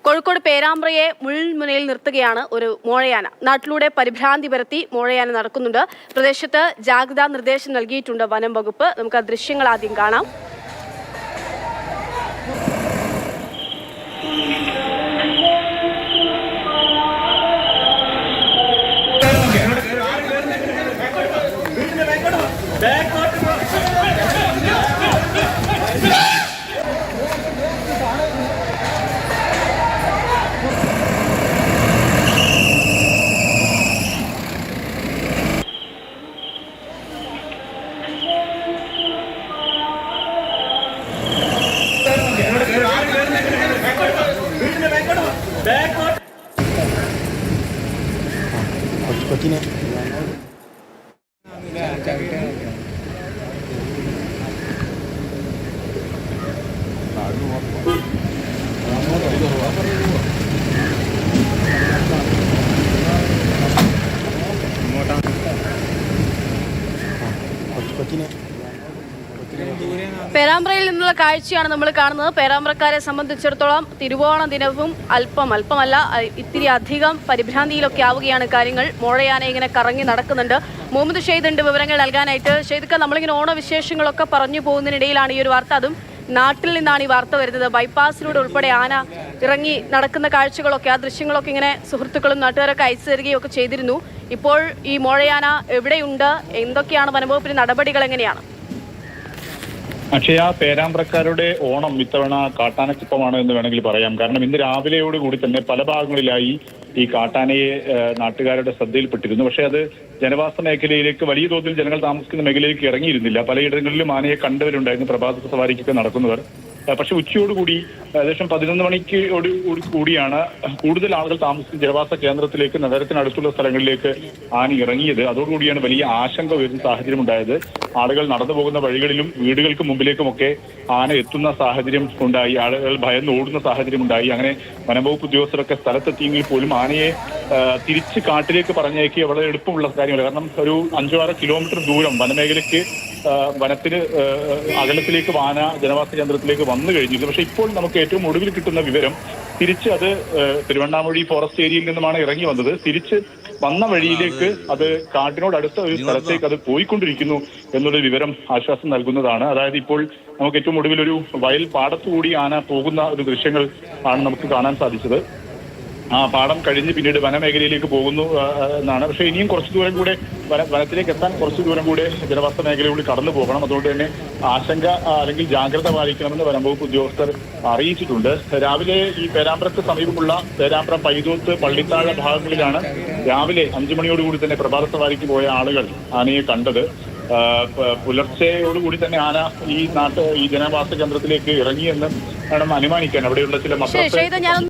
കോഴിക്കോട് പേരാമ്പ്രയെ മുൾമുനയിൽ നിർത്തുകയാണ് ഒരു മോഴയാന. നാട്ടിലൂടെ പരിഭ്രാന്തി പരത്തി മോഴയാന നടക്കുന്നുണ്ട്. പ്രദേശത്ത് ജാഗ്രതാ നിർദ്ദേശം നൽകിയിട്ടുണ്ട് വനം വകുപ്പ്. നമുക്ക് ആ ദൃശ്യങ്ങൾ ആദ്യം കാണാം. കൊച്ചിനെ കൊച്ചിനെ പേരാമ്പ്രയിൽ നിന്നുള്ള കാഴ്ചയാണ് നമ്മൾ കാണുന്നത്. പേരാമ്പ്രക്കാരെ സംബന്ധിച്ചിടത്തോളം തിരുവോണ ദിനവും അല്പമല്ല ഇത്തിരി അധികം പരിഭ്രാന്തിയിലൊക്കെ ആവുകയാണ് കാര്യങ്ങൾ. മോഴയാന ഇങ്ങനെ കറങ്ങി നടക്കുന്നുണ്ട്. മുഹമ്മദ് ഷെയ്ദുണ്ട് വിവരങ്ങൾ നൽകാനായിട്ട്. ഷെയ്ദക്ക, നമ്മളിങ്ങനെ ഓണവിശേഷങ്ങളൊക്കെ പറഞ്ഞു പോകുന്നതിനിടയിലാണ് ഈ ഒരു വാർത്ത. അതും നാട്ടിൽ നിന്നാണ് ഈ വാർത്ത വരുന്നത്. ബൈപ്പാസിലൂടെ ഉൾപ്പെടെ ആന ഇറങ്ങി നടക്കുന്ന കാഴ്ചകളൊക്കെ, ആ ദൃശ്യങ്ങളൊക്കെ ഇങ്ങനെ സുഹൃത്തുക്കളും നാട്ടുകാരൊക്കെ അയച്ചു തരികയും ഒക്കെ ചെയ്തിരുന്നു. ഇപ്പോൾ ഈ മോഴയാന എവിടെയുണ്ട്, എന്തൊക്കെയാണ് വനംവകുപ്പിന്റെ നടപടികൾ, എങ്ങനെയാണ്? അക്ഷയ, പേരാമ്പ്രക്കാരുടെ ഓണം ഇത്തവണ കാട്ടാനച്ചിപ്പമാണ് എന്ന് വേണമെങ്കിൽ പറയാം. കാരണം ഇന്ന് രാവിലെയോടുകൂടി തന്നെ പല ഭാഗങ്ങളിലായി ഈ കാട്ടാനയെ നാട്ടുകാരുടെ ശ്രദ്ധയിൽപ്പെട്ടിരുന്നു. പക്ഷേ അത് ജനവാസ മേഖലയിലേക്ക്, വലിയ തോതിൽ ജനങ്ങൾ താമസിക്കുന്ന മേഖലയിലേക്ക് ഇറങ്ങിയിരുന്നില്ല. പലയിടങ്ങളിലും ആനയെ കണ്ടവരുണ്ടായിരുന്നു, പ്രഭാത സവാരിക്കൊക്കെ നടക്കുന്നവർ. പക്ഷെ ഉച്ചയോടുകൂടി ഏകദേശം 11 മണിക്ക് കൂടിയാണ് കൂടുതൽ ആളുകൾ താമസിക്കുന്ന ജനവാസ കേന്ദ്രത്തിലേക്ക്, നഗരത്തിനടുത്തുള്ള സ്ഥലങ്ങളിലേക്ക് ആന ഇറങ്ങിയത്. അതോടുകൂടിയാണ് വലിയ ആശങ്ക വരുന്ന സാഹചര്യം ഉണ്ടായത്. ആളുകൾ നടന്നു പോകുന്ന വഴികളിലും വീടുകൾക്ക് മുമ്പിലേക്കുമൊക്കെ ആന എത്തുന്ന സാഹചര്യം ഉണ്ടായി. ആളുകൾ ഭയന്ന് ഓടുന്ന സാഹചര്യം ഉണ്ടായി. അങ്ങനെ വനംവകുപ്പ് ഉദ്യോഗസ്ഥരൊക്കെ സ്ഥലത്തെത്തിയെങ്കിൽ പോലും ആനയെ തിരിച്ച് കാട്ടിലേക്ക് പറഞ്ഞേക്ക് വളരെ എളുപ്പമുള്ള കാര്യമല്ല. കാരണം ഒരു 5-6 കിലോമീറ്റർ ദൂരം വനമേഖലയ്ക്ക്, വനത്തിന് അകലത്തിലേക്ക് ആന ജനവാസ കേന്ദ്രത്തിലേക്ക് വന്നു കഴിഞ്ഞിരുന്നു. പക്ഷെ ഇപ്പോൾ നമുക്ക് ഏറ്റവും ഒടുവിൽ കിട്ടുന്ന വിവരം, തിരിച്ച് അത് തിരുവണ്ണാമൊഴി ഫോറസ്റ്റ് ഏരിയയിൽ നിന്നുമാണ് ഇറങ്ങി വന്നത്. തിരിച്ച് വന്ന വഴിയിലേക്ക്, അത് കാട്ടിനോടടുത്ത ഒരു സ്ഥലത്തേക്ക് അത് പോയിക്കൊണ്ടിരിക്കുന്നു എന്നുള്ള വിവരം ആശ്വാസം നൽകുന്നതാണ്. അതായത് ഇപ്പോൾ നമുക്ക് ഏറ്റവും ഒടുവിൽ ഒരു വയൽ പാടത്തുകൂടി ആന പോകുന്ന ഒരു ദൃശ്യങ്ങൾ ആണ് നമുക്ക് കാണാൻ സാധിച്ചത്. ആ പാടം കഴിഞ്ഞ് പിന്നീട് വനമേഖലയിലേക്ക് പോകുന്നു എന്നാണ്. പക്ഷേ ഇനിയും കുറച്ചു ദൂരം കൂടെ വനത്തിലേക്ക് എത്താൻ കുറച്ചു ദൂരം കൂടെ ജനവാസ മേഖലയിലൂടെ കടന്നു പോകണം. അതുകൊണ്ട് തന്നെ ആശങ്ക അല്ലെങ്കിൽ ജാഗ്രത പാലിക്കണമെന്ന് വനംവകുപ്പ് ഉദ്യോഗസ്ഥർ അറിയിച്ചിട്ടുണ്ട്. രാവിലെ ഈ പേരാമ്പ്രക്ക് സമീപമുള്ള പേരാമ്പ്ര പൈതോത്ത് പള്ളിത്താഴ ഭാഗങ്ങളിലാണ് രാവിലെ 5 മണിയോടുകൂടി തന്നെ പ്രഭാത സവാരിക്ക് പോയ ആളുകൾ ആനയെ കണ്ടത്. പുലർച്ചെയോടുകൂടി തന്നെ ആന ഈ ജനവാസ കേന്ദ്രത്തിലേക്ക് ഇറങ്ങിയെന്ന് വേണം അനുമാനിക്കാൻ. അവിടെയുള്ള ചില മദ്രസ